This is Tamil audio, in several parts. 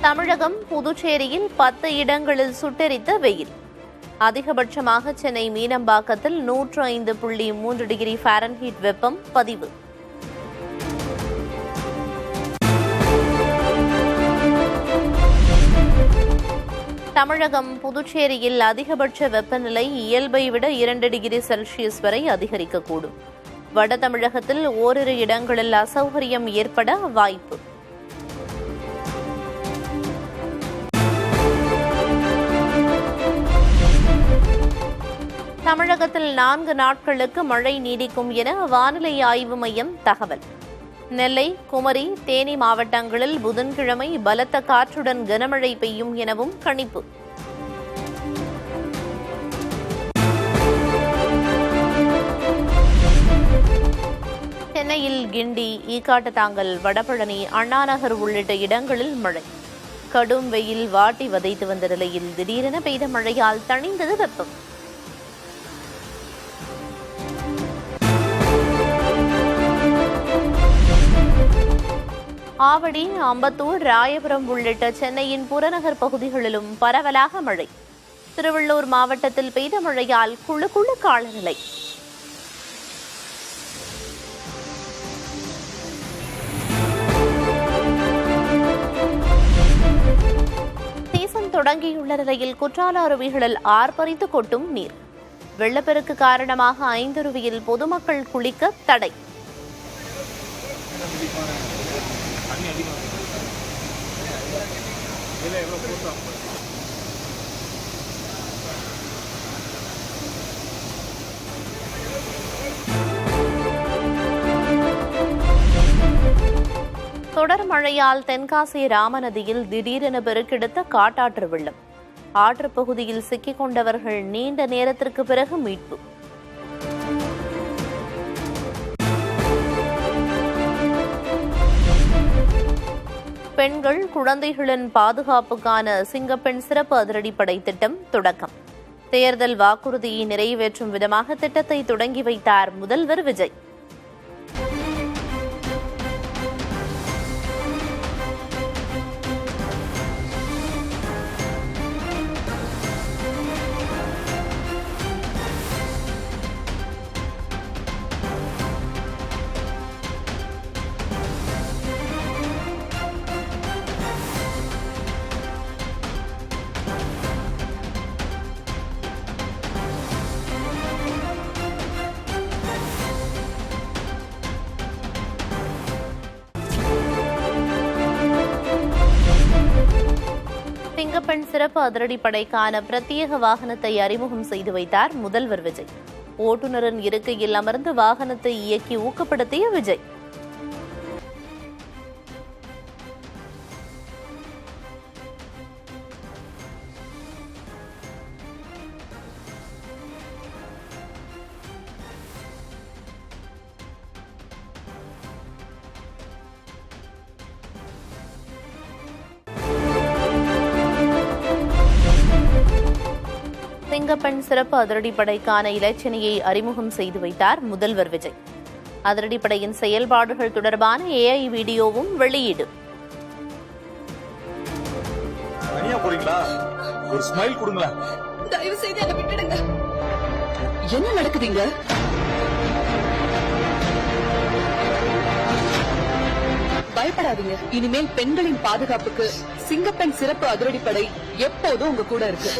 தமிழகம், புதுச்சேரியில் 10 இடங்களில் சுட்டெரித்த வெயில். அதிகபட்சமாக சென்னை மீனம்பாக்கத்தில் 105.3 டிகிரி ஃபாரன்ஹீட் வெப்பம் பதிவு. தமிழகம், புதுச்சேரியில் அதிகபட்ச வெப்பநிலை இயல்பை விட 2 டிகிரி செல்சியஸ் வரை அதிகரிக்கக்கூடும். வட தமிழகத்தில் ஓரிரு இடங்களில் அசௌகரியம் ஏற்பட வாய்ப்பு. தமிழகத்தில் 4 நாட்களுக்கு மழை நீடிக்கும் என வானிலை ஆய்வு மையம் தகவல். நெல்லை, குமரி, தேனி மாவட்டங்களில் புதன்கிழமை பலத்த காற்றுடன் கனமழை பெய்யும் எனவும் கணிப்பு. சென்னையில் கிண்டி, ஈக்காட்டுத்தாங்கல், வடபழனி, அண்ணாநகர் உள்ளிட்ட இடங்களில் மழை. கடும் வெயில் வாட்டி வதைத்து வந்த நிலையில் திடீரென பெய்த மழையால் தணிந்தது வெப்பம். ஆவடி, அம்பத்தூர், ராயபுரம் உள்ளிட்ட சென்னையின் புறநகர் பகுதிகளிலும் பரவலாக மழை. திருவள்ளூர் மாவட்டத்தில் பெய்த மழையால் குளு குளு காலநிலை. சீசன் தொடங்கியுள்ள நிலையில் குற்றால அருவிகளில் ஆர்ப்பரித்து கொட்டும் நீர். வெள்ளப்பெருக்கு காரணமாக 5 அருவியில் பொதுமக்கள் குளிக்க தடை. தொடர் மழையால் தென்காசி ராமநதியில் திடீரென பெருக்கெடுத்த காட்டாற்று வெள்ளம். ஆற்றுப் பகுதியில் சிக்கிக் கொண்டவர்கள் நீண்ட நேரத்திற்கு பிறகு மீட்பு. பெண்கள், குழந்தைகளின் பாதுகாப்புக்கான சிங்கப்பெண் சிறப்பு அதிரடிப்படை திட்டம் தொடக்கம். தேர்தல் வாக்குறுதியை நிறைவேற்றும் விதமாக திட்டத்தை தொடங்கி வைத்தார் முதல்வர் விஜய். சிங்கப்பெண் சிறப்பு அதிரடிப்படைக்கான பிரத்யேக வாகனத்தை அறிமுகம் செய்து வைத்தார் முதல்வர் விஜய். ஓட்டுநரின் இருக்கையில் அமர்ந்து வாகனத்தை இயக்கி ஊக்கப்படுத்திய விஜய். சிங்கப்பெண் சிறப்பு அதிரடிப்படைக்கான இலச்சினையை அறிமுகம் செய்து வைத்தார் முதல்வர் விஜய். அதிரடிப்படையின் செயல்பாடுகள் தொடர்பான AI வீடியோவும் வெளியீடு. என்ன நடக்குதுங்க? பயப்படாதீங்க. இனிமேல் பெண்களின் பாதுகாப்புக்கு சிங்கப்பெண் சிறப்பு அதிரடிப்படை எப்போதும் உங்க கூட இருக்கு.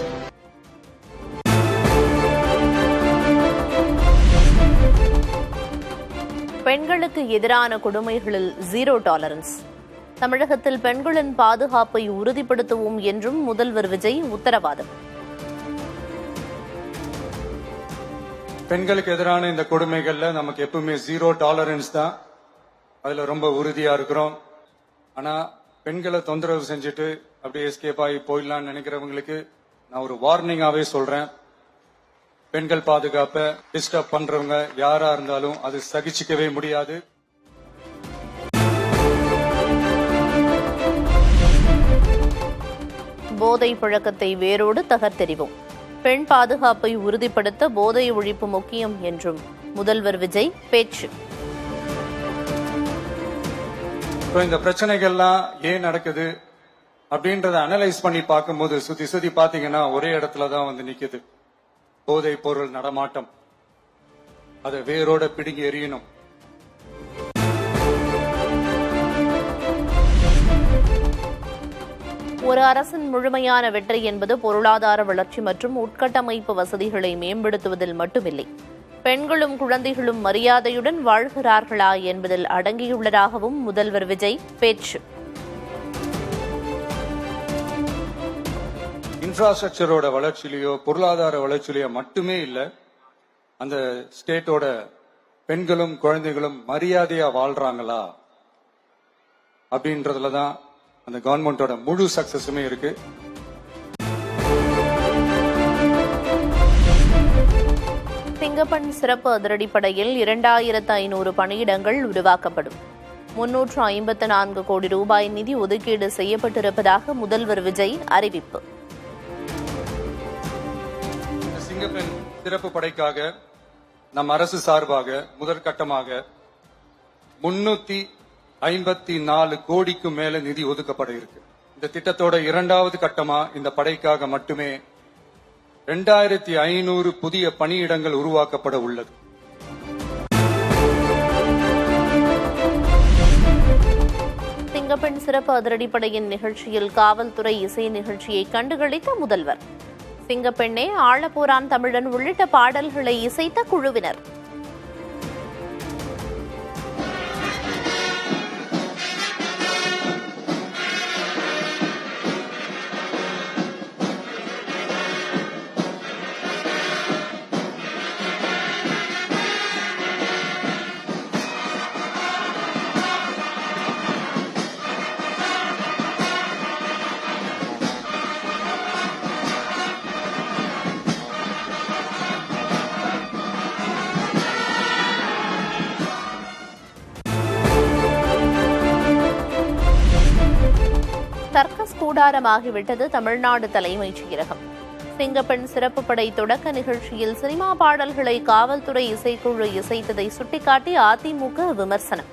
பெண்களுக்கு எதிரான கொடுமைகளில் 0 டாலரன்ஸ். தமிழகத்தில் பெண்களின் பாதுகாப்பை உறுதிப்படுத்துவோம் என்றும் முதல்வர் விஜய் உத்தரவாதம். பெண்களுக்கு எதிரான இந்த கொடுமைகள்ல நமக்கு எப்பவுமே 0 டாலரன்ஸ் தான். அதுல ரொம்ப உறுதியா இருக்கிறோம். ஆனா பெண்களை தொந்தரவு செஞ்சுட்டு அப்படியே எஸ்கேப் ஆகி போயிடலாம்னு நினைக்கிறவங்களுக்கு நான் ஒரு வார்னிங்காவே சொல்றேன். பெண்கள் பாதுகாப்பை டிஸ்டர்ப் பண்றவங்க யாரா இருந்தாலும் அது சகிச்சுக்கவே முடியாது. போதை பழக்கத்தை வேரோடு தகர்த்தெறிவோம். பெண் பாதுகாப்பை உறுதிப்படுத்த போதை ஒழிப்பு முக்கியம் என்றும் முதல்வர் விஜய் பேச்சு. இந்த பிரச்சனைகள்லாம் ஏன் நடக்குது அப்படின்றத அனலைஸ் பண்ணி பார்க்கும்போது சுத்தி சுத்தி பாத்தீங்கன்னா ஒரே இடத்துல தான் வந்து நிக்குது. போதைப் பொருள் நடமாட்டம். அதை வேரோட பிடுங்கி எறியணும். ஒரு அரசின் முழுமையான வெற்றி என்பது பொருளாதார வளர்ச்சி மற்றும் உட்கட்டமைப்பு வசதிகளை மேம்படுத்துவதில் மட்டுமில்லை, பெண்களும் குழந்தைகளும் மரியாதையுடன் வாழ்கிறார்களா என்பதில் அடங்கியுள்ளதாகவும் முதல்வர் விஜய் பேச்சு. இன்ஃப்ராஸ்ட்ரக்சரோட வளர்ச்சியிலையோ பொருளாதார வளர்ச்சியிலையோ மட்டுமே இல்ல, அந்த ஸ்டேட்டோட பெண்களும் குழந்தைகளும் மரியாதையா வாழ்றாங்களா அப்படின்றதுலதான் அந்த கவர்மெண்டோட முழு சக்சஸுமே இருக்கு. சிங்கப்பெண் சிறப்பு அதிரடிப்படையில் 2500 பணியிடங்கள் உருவாக்கப்படும். 354 கோடி ரூபாய் நிதி ஒதுக்கீடு செய்யப்பட்டிருப்பதாக முதல்வர் விஜய் அறிவிப்பு. சிங்கப்பெண் சிறப்பு படைக்காக நம் அரசு சார்பாக முதற்கட்டமாக 354 கோடிக்கு மேல நிதி ஒதுக்கப்பட இருக்கு. இந்த திட்டத்தோட இரண்டாவது கட்டமா இந்த படைக்காக மட்டுமே 2500 புதிய பணியிடங்கள் உருவாக்கப்பட உள்ளது. சிங்கப்பெண் சிறப்பு அதிரடிப்படையின் நிகழ்ச்சியில் காவல்துறை இசை நிகழ்ச்சியை கண்டுகளித்த முதல்வர். சிங்கப்பெண்ணே ஆழப்போரான் தமிழன் உள்ளிட்ட பாடல்களை இசைத்த குழுவினர். சர்க்கஸ் கூடாரமாகிவிட்டது தமிழ்நாடு தலைமைச் செயலகம். சிங்கப்பெண் சிறப்பு படை தொடக்க நிகழ்ச்சியில் சினிமா பாடல்களை காவல்துறை இசைக்குழு இசைத்ததை சுட்டிக்காட்டி அதிமுக விமர்சனம்.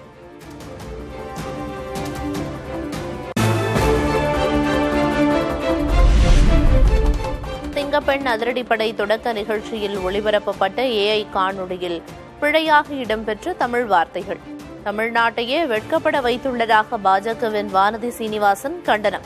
சிங்கப்பெண் அதிரடிப்படை தொடக்க நிகழ்ச்சியில் ஒளிபரப்பப்பட்ட AI காணொளியில் பிழையாக இடம்பெற்ற தமிழ் வார்த்தைகள் தமிழ்நாட்டையே வெட்கப்பட வைத்துள்ளதாக பாஜகவின் வானதி சீனிவாசன் கண்டனம்.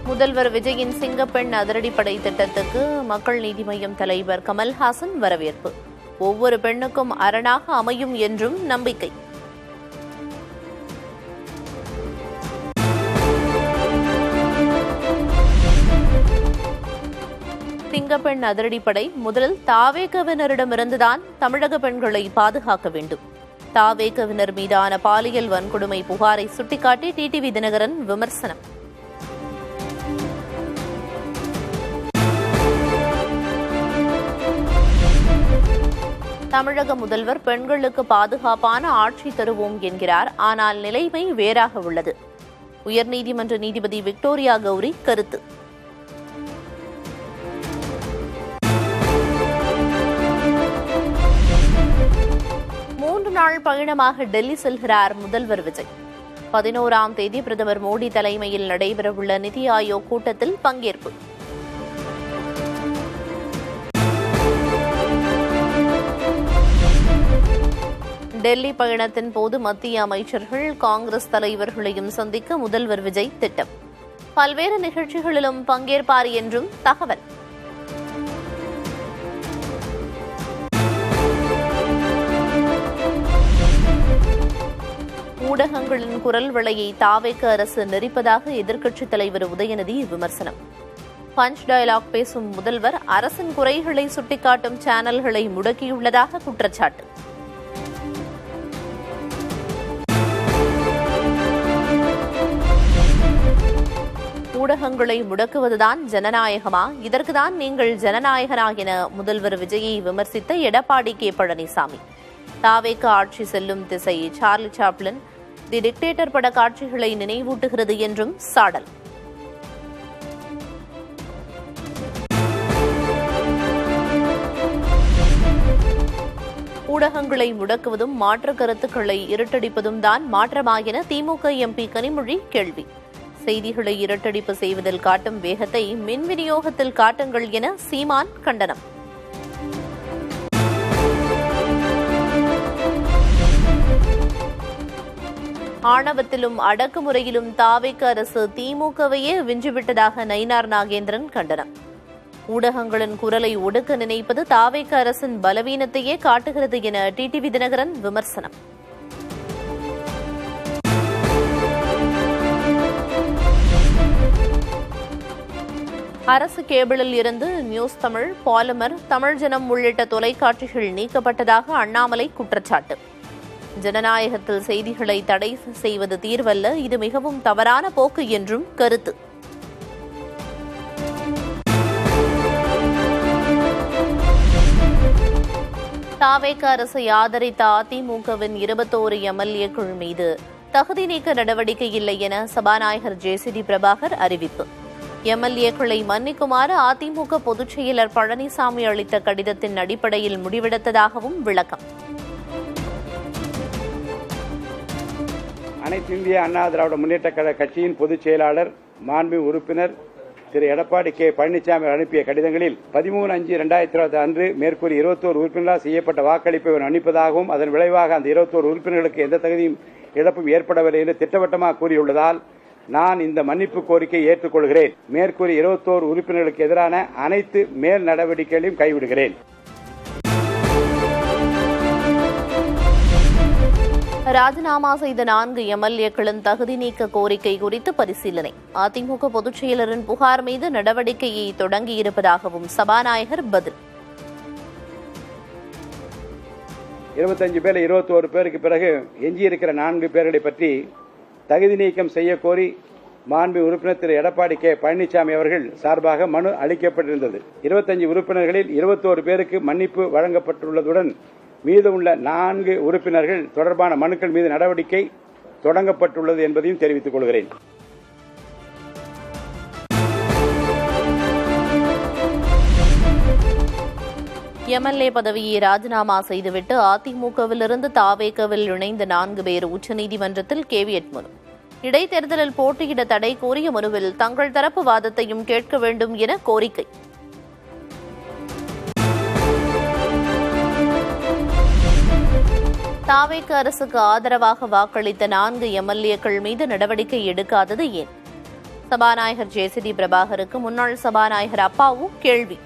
முதல்வர் விஜயின் சிங்கப்பெண் அதிரடிப்படை திட்டத்துக்கு மக்கள் நீதி மய்யம் தலைவர் கமல்ஹாசன் வரவேற்பு. ஒவ்வொரு பெண்ணுக்கும் அரணாக அமையும் என்றும் நம்பிக்கை. சிங்கப்பெண் அதிரடிப்படை முதலில் தாவேகவினரிடமிருந்துதான் தமிழக பெண்களை பாதுகாக்க வேண்டும். தாவேகவினர் மீதான பாலியல் வன்கொடுமை புகாரை சுட்டிக்காட்டி டிடிவி தினகரன் விமர்சனம். தமிழக முதல்வர் பெண்களுக்கு பாதுகாப்பான ஆட்சி தருவோம் என்கிறார். ஆனால் நிலைமை வேறாக உள்ளது. உயர்நீதிமன்ற நீதிபதி விக்டோரியா கௌரி கருத்து. 3 நாள் பயணமாக டெல்லி செல்கிறார் முதல்வர் விஜய். 11ஆம் தேதி பிரதமர் மோடி தலைமையில் நடைபெறவுள்ள நிதி ஆயோக் கூட்டத்தில் பங்கேற்பு. டெல்லி பயணத்தின் போது மத்திய அமைச்சர்கள், காங்கிரஸ் தலைவர்களையும் சந்திக்க முதல்வர் விஜய் திட்டம். பல்வேறு நிகழ்ச்சிகளிலும் பங்கேற்பார் என்றும் தகவல். ஊடகங்களின் குரல் வளையை தாவேக அரசு நெரிப்பதாக எதிர்க்கட்சித் தலைவர் உதயநிதி விமர்சனம். பஞ்ச் டயலாக் பேசும் முதல்வர் அரசின் குறைகளை சுட்டிக்காட்டும் சேனல்களை முடக்கியுள்ளதாக குற்றச்சாட்டு. ஊடகங்களை முடக்குவதுதான் ஜனநாயகமா? இதற்குதான் நீங்கள் ஜனநாயகனா என முதல்வர் விஜயை விமர்சித்த எடப்பாடி கே பழனிசாமி. தாவேக ஆட்சி செல்லும் திசை சார்லி சாப்ளின், தி டிக்டேட்டர் பட காட்சிகளை நினைவூட்டுகிறது என்றும் சாடல். ஊடகங்களை முடக்குவதும் மாற்று கருத்துக்களை இருட்டடிப்பதும் தான் மாற்றமா என திமுக எம்பி கனிமொழி கேள்வி. செய்திகளை இருட்டடிப்பு செய்வதில் காட்டும் வேகத்தை மின் விநியோகத்தில் காட்டுங்கள் என சீமான் கண்டனம். ஆணவத்திலும் அடக்குமுறையிலும் தாவேக அரசு திமுகவையே விஞ்சிவிட்டதாக நயினார் நாகேந்திரன் கண்டனம். ஊடகங்களின் குரலை ஒடுக்க நினைப்பது தாவேக அரசின் பலவீனத்தையே காட்டுகிறது என டிடிவி தினகரன் விமர்சனம். அரசு கேபிளில் இருந்து நியூஸ் தமிழ், பாலிமர், தமிழ் ஜனம் உள்ளிட்ட தொலைக்காட்சிகள் நீக்கப்பட்டதாக அண்ணாமலை குற்றச்சாட்டு. ஜனநாயகத்தில் செய்திகளை தடை செய்வது தீர்வல்ல, இது மிகவும் தவறான போக்கு என்றும் கருத்து. தாவேக அரசை ஆதரித்த அதிமுகவின் 21 எம்எல்ஏக்கள் மீது தகுதி நீக்க நடவடிக்கை இல்லை என சபாநாயகர் ஜேசிடி பிரபாகர் அறிவிப்பு. எம்எல்ஏக்களை மன்னிக்குமாறு அதிமுக பொதுச் செயலர் பழனிசாமி அளித்த கடிதத்தின் அடிப்படையில் முடிவெடுத்ததாகவும் விளக்கம். அனைத்து இந்திய அண்ணா திராவிட முன்னேற்றக் கழக கட்சியின் பொதுச் செயலாளர் மாண்பு உறுப்பினர் திரு எடப்பாடி கே பழனிசாமி அனுப்பிய கடிதங்களில் 13/5/2020 அன்று மேற்கூறி 21 உறுப்பினர்களால் செய்யப்பட்ட வாக்களிப்பை மன்னிப்பதாகவும் அதன் விளைவாக அந்த 21 உறுப்பினர்களுக்கு எந்த தகுதியும் இழப்பும் ஏற்படவில்லை என்று திட்டவட்டமாக கூறியுள்ளதால் நான் இந்த மன்னிப்பு கோரிக்கையை ஏற்றுக்கொள்கிறேன். மேற்கூறி 21 உறுப்பினர்களுக்கு எதிரான அனைத்து மேல் நடவடிக்கைகளையும் கைவிடுகிறேன். ராஜினாமா செய்த 4 எம்எல்ஏக்களின் தகுதி நீக்க கோரிக்கை குறித்து பரிசீலனை. அதிமுக பொதுச் செயலரின் புகார் மீது நடவடிக்கையை தொடங்கியிருப்பதாகவும் சபாநாயகர் பதில். 25 பேர் 21 பேருக்கு பிறகு எஞ்சியிருக்கிற 4 பேர்களை பற்றி தகுதி நீக்கம் செய்ய கோரி மாண்பு உறுப்பினர் திரு எடப்பாடி கே பழனிசாமி அவர்கள் சார்பாக மனு அளிக்கப்பட்டிருந்தது. 25 உறுப்பினர்களில் 21 பேருக்கு மன்னிப்பு வழங்கப்பட்டுள்ளதுடன் மீதமுள்ள 4 உறுப்பினர்கள் தொடர்பான மனுக்கள் மீது நடவடிக்கை தொடங்கப்பட்டுள்ளது என்பதையும் தெரிவித்துக் கொள்கிறேன். எம்எல்ஏ பதவியை ராஜினாமா செய்துவிட்டு அதிமுகவிலிருந்து தாவேகவில் இணைந்த 4 பேர் உச்சநீதிமன்றத்தில் கேவியட் மனு. இடைத்தேர்தலில் போட்டியிட தடை கோரிய மனுவில் தங்கள் தரப்பு வாதத்தையும் கேட்க வேண்டும் என கோரிக்கை. தாவேக அரசுக்கு ஆதரவாக வாக்களித்த 4 எம்எல்ஏக்கள் மீது நடவடிக்கை எடுக்காதது ஏன்? சபாநாயகர் ஜேசிடி பிரபாகருக்கு முன்னாள் சபாநாயகர் அப்பாவு கேள்வி.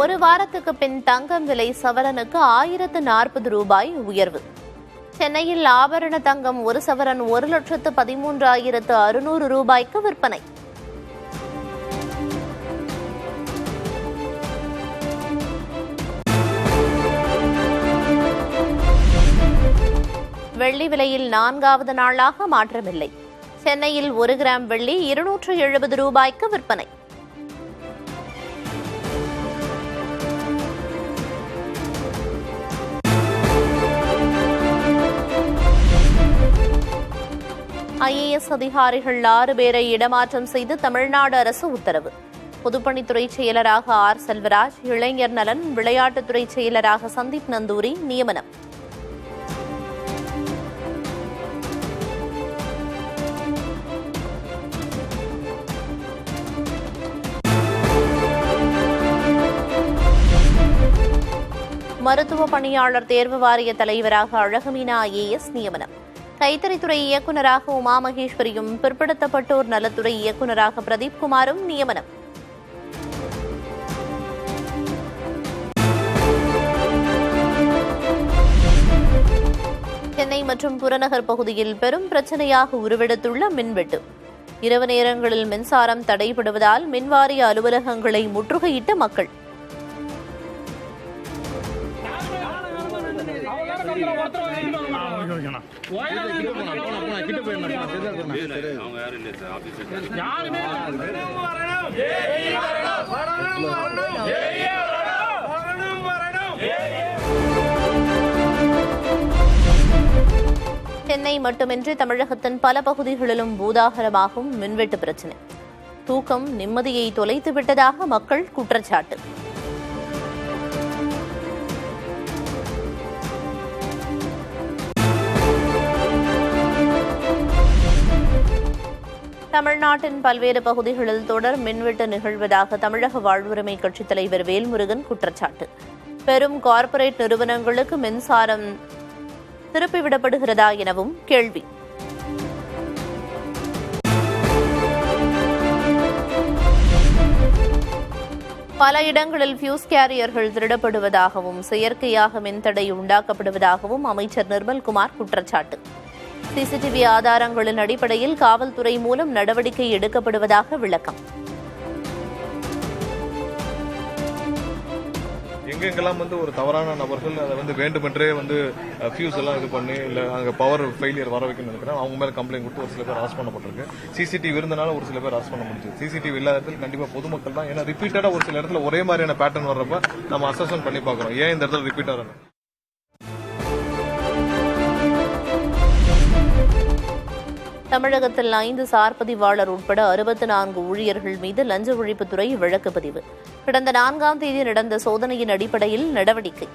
ஒரு வாரத்துக்கு பின் தங்கம் விலை சவரனுக்கு 1040 ரூபாய் உயர்வு. சென்னையில் ஆபரண தங்கம் ஒரு சவரன் 1,13,600 ரூபாய்க்கு விற்பனை. வெள்ளி விலையில் 4வது நாளாக மாற்றமில்லை. சென்னையில் 1 கிராம் வெள்ளி 270 ரூபாய்க்கு விற்பனை. ஐஏஎஸ் அதிகாரிகள் 6 பேரை இடமாற்றம் செய்து தமிழ்நாடு அரசு உத்தரவு. பொதுப்பணித்துறை செயலராக ஆர் செல்வராஜ், இளைஞர் நலன், விளையாட்டுத்துறை செயலராக சந்தீப் நந்தூரி நியமனம். மருத்துவ பணியாளர் தேர்வு வாரிய தலைவராக அழகுமீனா ஐஏஎஸ் நியமனம். கைத்தறித்துறை இயக்குநராக உமா மகேஸ்வரியும் பிற்படுத்தப்பட்டோர் நலத்துறை இயக்குநராக பிரதீப் குமாரும் நியமனம். சென்னை மற்றும் புறநகர் பகுதியில் பெரும் பிரச்சனையாக உருவெடுத்துள்ள மின்வெட்டு. இரவு நேரங்களில் மின்சாரம் தடைபடுவதால் மின்வாரிய அலுவலகங்களை முற்றுகையிட்ட மக்கள். சென்னை மட்டுமின்றி தமிழகத்தின் பல பகுதிகளிலும் பூதாகரமாகும் மின்வெட்டு பிரச்சினை. தூக்கம் நிம்மதியை தொலைத்து விட்டதாக மக்கள் குற்றச்சாட்டு. தமிழ்நாட்டின் பல்வேறு பகுதிகளில் தொடர் மின்வெட்டு நிகழ்வதாக தமிழக வாழ்வுரிமை கட்சித் தலைவர் வேல்முருகன் குற்றச்சாட்டு. பெரும் கார்ப்பரேட் நிறுவனங்களுக்கு மின்சாரம் திருப்பிவிடப்படுகிறதா எனவும் கேள்வி. பல இடங்களில் பியூஸ் கேரியர்கள் திருடப்படுவதாகவும் செயற்கையாக மின்தடை உண்டாக்கப்படுவதாகவும் அமைச்சர் நிர்மல்குமார் குற்றச்சாட்டு. சிசிடிவி ஆதாரங்களின் அடிப்படையில் காவல்துறை மூலம் நடவடிக்கை எடுக்கப்படுவதாக விளக்கம். எங்கெங்கெல்லாம் ஒரு தவறான நபர்கள் அதை வேண்டுமென்றே ஃபியூஸ் எல்லாம் இது பண்ணி இல்ல அங்க பவர் ஃபெயிலியர் வர வைக்கணும்னு நினைக்கிறேன். அவங்க மேல கம்ப்ளைண்ட் கொடுத்து ஒரு சில பேர் அரெஸ்ட் பண்ணப்பட்டிருக்கு. சிசிடிவி இருந்தனால ஒரு சில பேர் அரெஸ்ட் பண்ண முடிஞ்சது. சிசிடிவி இல்லாத இடத்துல கண்டிப்பா பொதுமக்கள் தான். ஏன்னா ரிப்பீட்டடா ஒரு சில இடத்துல ஒரே மாதிரியான பேட்டர்ன் வர்றப்ப நம்ம அசஸ்மெண்ட் பண்ணி பாக்குறோம் ஏன் இந்த இடத்துல ரிப்பீட்டடா. தமிழகத்தில் 5 சார் பதிவாளர் உட்பட 64 ஊழியர்கள் மீது லஞ்ச ஒழிப்புத்துறை வழக்கு பதிவு. கடந்த 4ஆம் தேதி நடந்த சோதனையின் அடிப்படையில் நடவடிக்கை.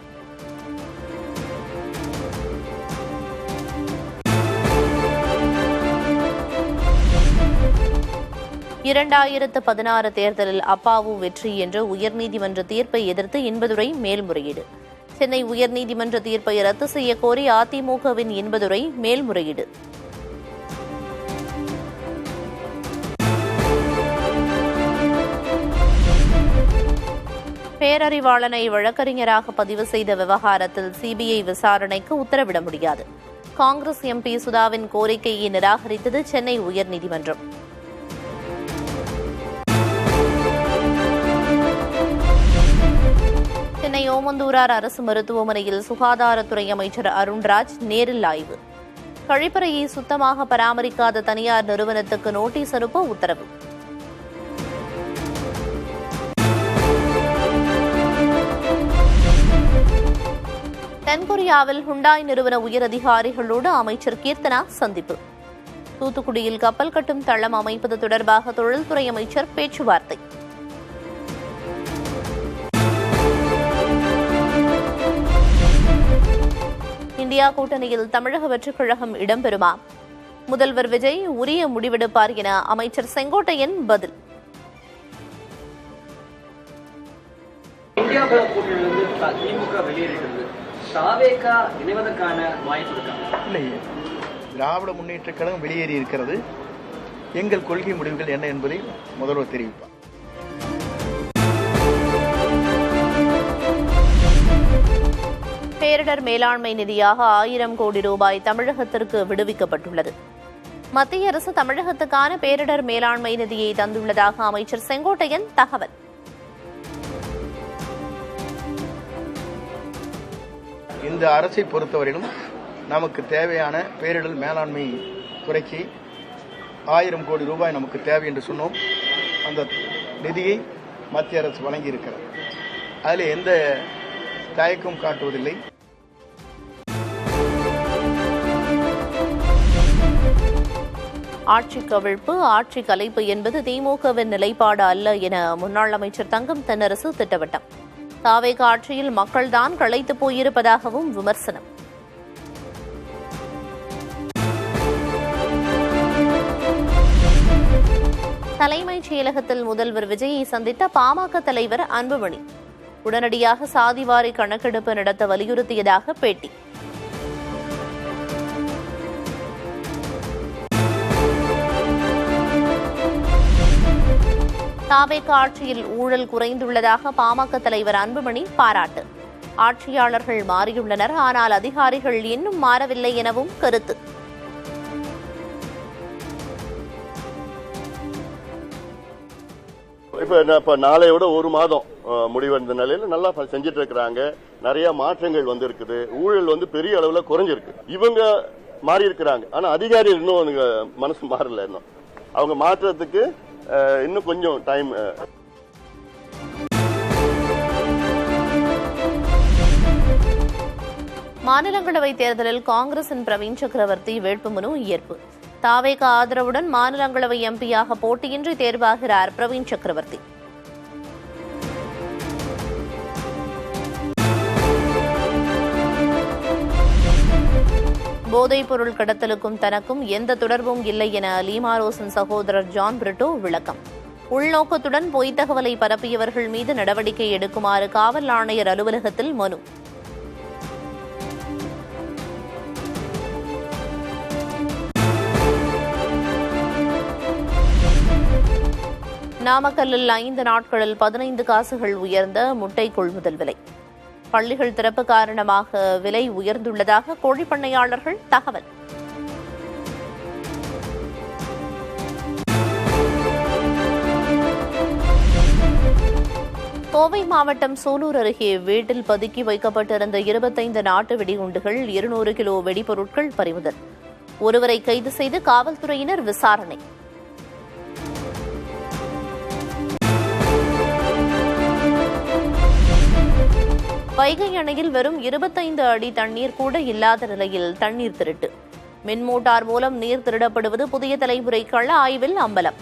(2016) தேர்தலில் அப்பாவு வெற்றி என்ற உயர்நீதிமன்ற தீர்ப்பை எதிர்த்து இன்பதுரை மேல்முறையீடு. சென்னை உயர்நீதிமன்ற தீர்ப்பை ரத்து செய்யக்கோரி அதிமுகவின் இன்பதுரை மேல்முறையீடு. பேரறிவாளனை வழக்கறிஞராக பதிவு செய்த விவகாரத்தில் சிபிஐ விசாரணைக்கு உத்தரவிட முடியாது. காங்கிரஸ் எம்பி சுதாவின் கோரிக்கையை நிராகரித்தது சென்னை உயர்நீதிமன்றம். சென்னை ஓமந்தூரார் அரசு மருத்துவமனையில் சுகாதாரத்துறை அமைச்சர் அருண்ராஜ் நேரில் ஆய்வு. கழிப்பறையை சுத்தமாக பராமரிக்காத தனியார் நிறுவனத்துக்கு நோட்டீஸ் அனுப்ப உத்தரவு. தென்கொரியாவில் ஹுண்டாய் நிறுவன உயர் அதிகாரிகளோடு அமைச்சர் கீர்த்தனா சந்திப்பு. தூத்துக்குடியில் கப்பல் கட்டும் தளம் அமைப்பது தொடர்பாக தொழில்துறை அமைச்சர் பேச்சுவார்த்தை. இந்தியா கூட்டணியில் தமிழக வெற்றிக் கழகம் இடம்பெறுமா? முதல்வர் விஜய் உரிய முடிவெடுப்பார் என அமைச்சர் செங்கோட்டையன் பதில். இந்தியா கூட்டணியிலிருந்து திமுக வெளியேறிட்டது. தாவேகா இணைவதற்கான வாய்ப்பு இருக்கா? இல்லையே, திராவிட முன்னேற்ற கழகம் வெளியேறி இருக்கிறது. எங்கள் கொள்கை முடிவுகள் என்ன என்பதை முதல்வர் தெரிவிப்பார். பேரிடர் மேலாண்மை நிதியாக 1000 கோடி ரூபாய் தமிழகத்திற்கு விடுவிக்கப்பட்டுள்ளது. மத்திய அரசு தமிழகத்துக்கான பேரிடர் மேலாண்மை நிதியை தந்துள்ளதாக அமைச்சர் செங்கோட்டையன் தகவல். இந்த அரசை பொறுத்தவரையிலும் நமக்கு தேவையான பேரிடர் மேலாண்மை துறைக்கு 1000 கோடி ரூபாய் நமக்கு தேவை என்று சொன்னோம். அந்த நிதியை மத்திய அரசு வழங்கியிருக்கிறது. அதில் எந்த தயக்கம் காட்டுவதில்லை. ஆட்சி கவிழ்ப்பு, ஆட்சி கலைப்பு என்பது திமுகவின் நிலைப்பாடு அல்ல என முன்னாள் அமைச்சர் தங்கம் தென்னரசு திட்டவட்டம். தாவேக ஆட்சியில் மக்கள்தான் களைத்து போயிருப்பதாகவும் விமர்சனம். தலைமைச் செயலகத்தில் முதல்வர் விஜயை சந்தித்த பாமக தலைவர் அன்புமணி உடனடியாக சாதிவாரி கணக்கெடுப்பு நடத்த வலியுறுத்தியதாக பேட்டி. தாவேக ஆட்சியில் ஊழல் குறைந்துள்ளதாக பாமக தலைவர் அன்புமணி பாராட்டு. ஆட்சியாளர்கள் மாறியுள்ளனர், ஆனால் அதிகாரிகள் இன்னும் மாறவில்லை எனவும் கருத்து. இப்ப நாளையோட ஒரு மாதம் முடிவடைந்த நிலையில நல்லா செஞ்சிட்டு இருக்கிறாங்க. நிறைய மாற்றங்கள் வந்திருக்குது. ஊழல் பெரிய அளவுல குறைஞ்சிருக்கு. இவங்க மாறி இருக்கிறாங்க, ஆனா அதிகாரிகள் இன்னும் மனசு மாறல. இன்னும் அவங்க மாற்றத்துக்கு இன்னும் கொஞ்சம் டைம். மாநிலங்களவை தேர்தலில் காங்கிரசின் பிரவீன் சக்கரவர்த்தி வேட்புமனு ஏற்பு. தாவேக ஆதரவுடன் மாநிலங்களவை எம்பியாக போட்டியின்றி தேர்வாகிறார் பிரவீன் சக்கரவர்த்தி. போதைப் பொருள் கடத்தலுக்கும் தனக்கும் எந்த தொடர்பும் இல்லை என லீமா ரோஸின் சகோதரர் ஜான் பிரிட்டோ விளக்கம். உள்நோக்கத்துடன் பொய்த் தகவலை பரப்பியவர்கள் மீது நடவடிக்கை எடுக்குமாறு காவல் ஆணையர் அலுவலகத்தில் மனு. நாமக்கல்லில் 5 நாட்களில் 15 காசுகள் உயர்ந்த முட்டை கொள்முதல் விலை. பள்ளிகள் திறப்பு காரணமாக விலை உயர்ந்துள்ளதாக கோழிப்பண்ணையாளர்கள் தகவல். கோவை மாவட்டம் சூலூர் அருகே வீட்டில் பதுக்கி வைக்கப்பட்டிருந்த 25 நாட்டு வெடிகுண்டுகள், 200 கிலோ வெடிபொருட்கள் பறிமுதல். ஒருவரை கைது செய்து காவல்துறையினர் விசாரணை. வைகை அணையில் வெறும் 25 அடி தண்ணீர் கூட இல்லாத நிலையில் தண்ணீர் திருட்டு. மின் மோட்டார் மூலம் நீர் திருடப்படுவது புதிய தலைமுறை கள ஆய்வில் அம்பலம்.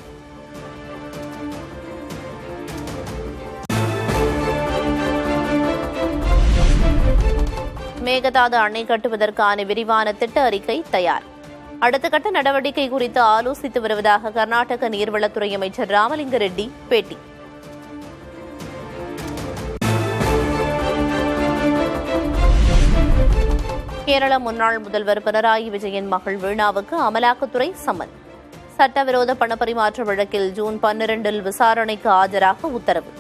மேகதாது அணை கட்டுவதற்கான விரிவான திட்ட அறிக்கை தயார். அடுத்த கட்ட நடவடிக்கை குறித்து ஆலோசித்து வருவதாக கர்நாடக நீர்வளத்துறை அமைச்சர் ராமலிங்க ரெட்டி பேட்டி. கேரள முன்னாள் முதல்வர் பினராயி விஜயன் மகள் வீணாவுக்கு அமலாக்கத்துறை சம்மன். சட்டவிரோத பணப்பரிமாற்ற வழக்கில் ஜூன் 12 விசாரணைக்கு ஆஜராக உத்தரவு.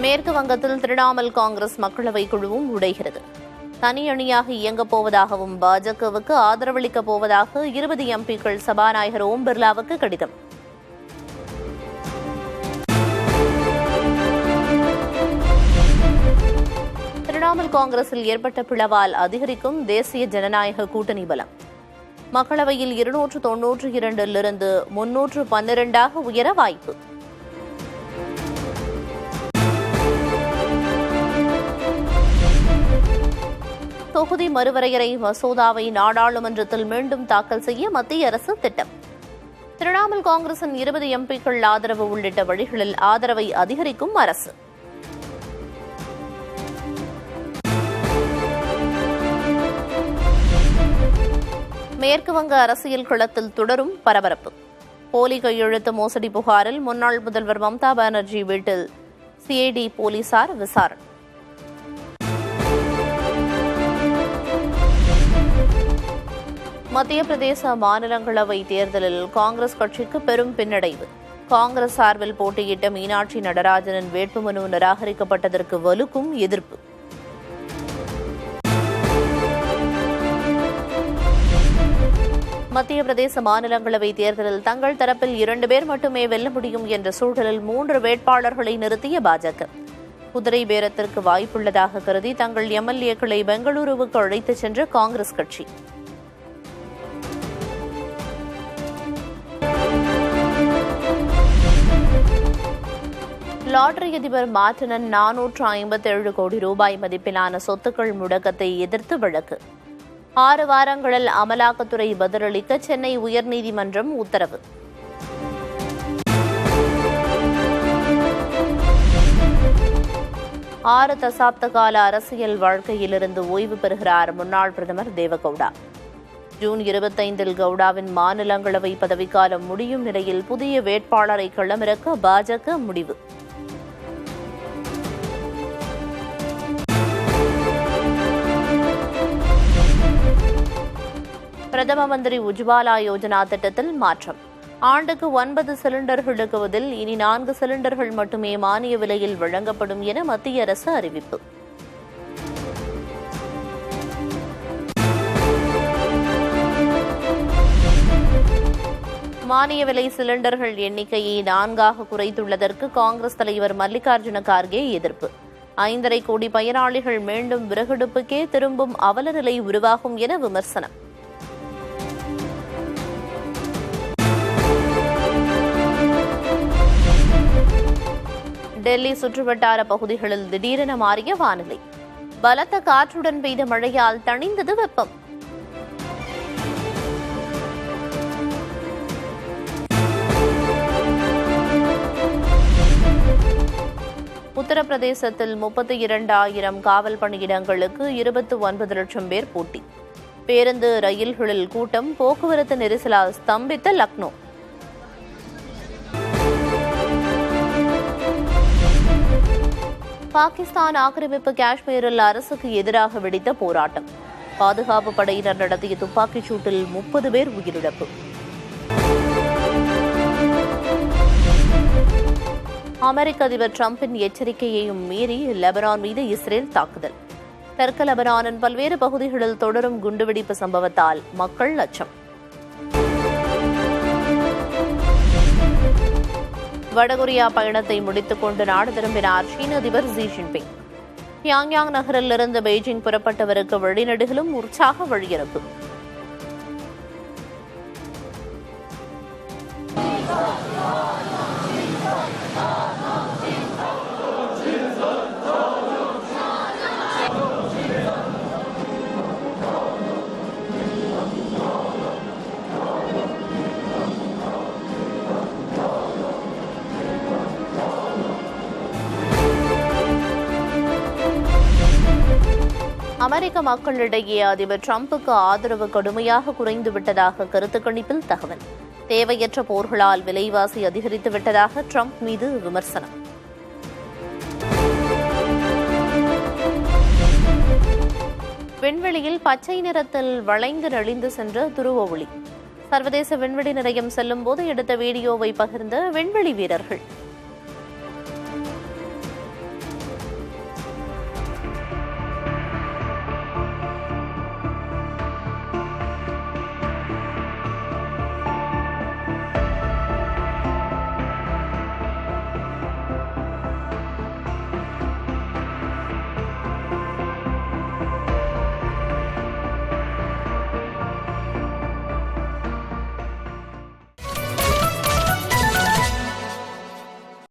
மேற்கு வங்கத்தில் திரிணாமுல் காங்கிரஸ் மக்களவை குழுவும் உடைகிறது. தனி அணியாக இயங்கப் போவதாகவும் பாஜகவுக்கு ஆதரவளிக்கப் போவதாக 20 எம்பிக்கள் சபாநாயகர் ஓம் பிர்லாவுக்கு கடிதம். திரிணாமுல் காங்கிரஸில் ஏற்பட்ட பிளவால் அதிகரிக்கும் தேசிய ஜனநாயக கூட்டணி பலம். மக்களவையில் 292 312 உயர வாய்ப்பு. தொகுதி மறுவரையறை மசோதாவை நாடாளுமன்றத்தில் மீண்டும் தாக்கல் செய்ய மத்திய அரசு திட்டம். திரிணாமுல் காங்கிரசின் 20 எம்பிக்கள் ஆதரவு உள்ளிட்ட வழிகளில் ஆதரவை அதிகரிக்கும் அரசு. மேற்கு வங்க அரசியல் களத்தில் தொடரும் பரபரப்பு. போலி கையெழுத்து மோசடி புகாரில் முன்னாள் முதல்வர் மம்தா பானர்ஜி வீட்டில் சிஐடி போலீசார் விசாரணை. மத்திய பிரதேச மாநிலங்களவை தேர்தலில் காங்கிரஸ் கட்சிக்கு பெரும் பின்னடைவு. காங்கிரஸ் சார்பில் போட்டியிட்ட மீனாட்சி நடராஜனின் வேட்புமனு நிராகரிக்கப்பட்டதற்கு வலுக்கும் எதிர்ப்பு. மத்திய பிரதேச மாநிலங்களவை தேர்தலில் தங்கள் தரப்பில் 2 பேர் மட்டுமே வெல்ல முடியும் என்ற சூழலில் 3 வேட்பாளர்களை நிறுத்திய பாஜக. குதிரை பேரத்திற்கு வாய்ப்புள்ளதாக கருதி தங்கள் எம்எல்ஏக்களை பெங்களூருவுக்கு அழைத்துச் சென்ற காங்கிரஸ் கட்சி. லாட்டரி அதிபர் மார்டினன் 457 கோடி ரூபாய் மதிப்பிலான சொத்துக்கள் முடக்கத்தை எதிர்த்து வழக்கு. 6 வாரங்களில் அமலாக்கத்துறை பதிலளிக்க சென்னை உயர்நீதிமன்றம் உத்தரவு. ஆறு தசாப்த கால அரசியல் வாழ்க்கையிலிருந்து ஓய்வு பெறுகிறார் முன்னாள் பிரதமர் தேவகவுடா. ஜூன் 25 கவுடாவின் மாநிலங்களவை பதவிக்காலம் முடியும் நிலையில் புதிய வேட்பாளரை களமிறக்க பாஜக முடிவு. பிரதம மந்திரி உஜ்வாலா யோஜனா திட்டத்தில் மாற்றம். ஆண்டுக்கு 9 சிலிண்டர்களுக்கு பதில் இனி 4 சிலிண்டர்கள் மட்டுமே மானிய விலையில் வழங்கப்படும் என மத்திய அரசு அறிவிப்பு. மானிய விலை சிலிண்டர்கள் எண்ணிக்கையை 4ஆக குறைத்துள்ளதற்கு காங்கிரஸ் தலைவர் மல்லிகார்ஜுன கார்கே எதிர்ப்பு. 5.5 கோடி பயனாளிகள் மீண்டும் விறகடுப்புக்கே திரும்பும் அவலநிலை உருவாகும் என விமர்சனம். டெல்லி சுற்றுவட்டார பகுதிகளில் திடீரென மாறிய வானிலை. பலத்த காற்றுடன் பெய்த மழையால் தணிந்தது வெப்பம். உத்தரப்பிரதேசத்தில் 32,000 காவல் பணியிடங்களுக்கு 29 லட்சம் பேர் போட்டி. பேருந்து, ரயில்களில் கூட்டம், போக்குவரத்து நெரிசலால் ஸ்தம்பித்த லக்னோ. பாகிஸ்தான் ஆக்கிரமிப்பு காஷ்மீரில் அரசுக்கு எதிராக வெடித்த போராட்டம். பாதுகாப்பு படையினர் நடத்திய துப்பாக்கிச் சூட்டில் 30 பேர் உயிரிழப்பு. அமெரிக்க அதிபர் டிரம்பின் எச்சரிக்கையையும் மீறி லெபனான் மீது இஸ்ரேல் தாக்குதல். தெற்கு லெபனானின் பல்வேறு பகுதிகளில் தொடரும் குண்டுவெடிப்பு சம்பவத்தால் மக்கள் அச்சம். வடகொரியா பயணத்தை முடித்துக் கொண்டு நாடு திரும்பினார் சீன அதிபர் ஜி ஜின்பிங். பியாங்யாங் நகரிலிருந்து பெய்ஜிங் புறப்பட்டவருக்கு வெளிநடுகிலும் உற்சாக வழியனுப்பு. அமெரிக்க மக்களிடையே அதிபர் டிரம்புக்கு ஆதரவு கடுமையாக குறைந்துவிட்டதாக கருத்து கணிப்பில் தகவல். தேவையற்ற போர்களால் விலைவாசி அதிகரித்துவிட்டதாக டிரம்ப் மீது விமர்சனம். விண்வெளியில் பச்சை நிறத்தில் வளைந்து நெளிந்து சென்ற துருவ ஒளி. சர்வதேச விண்வெளி நிலையம் செல்லும் போது எடுத்த வீடியோவை பகிர்ந்த விண்வெளி வீரர்கள்.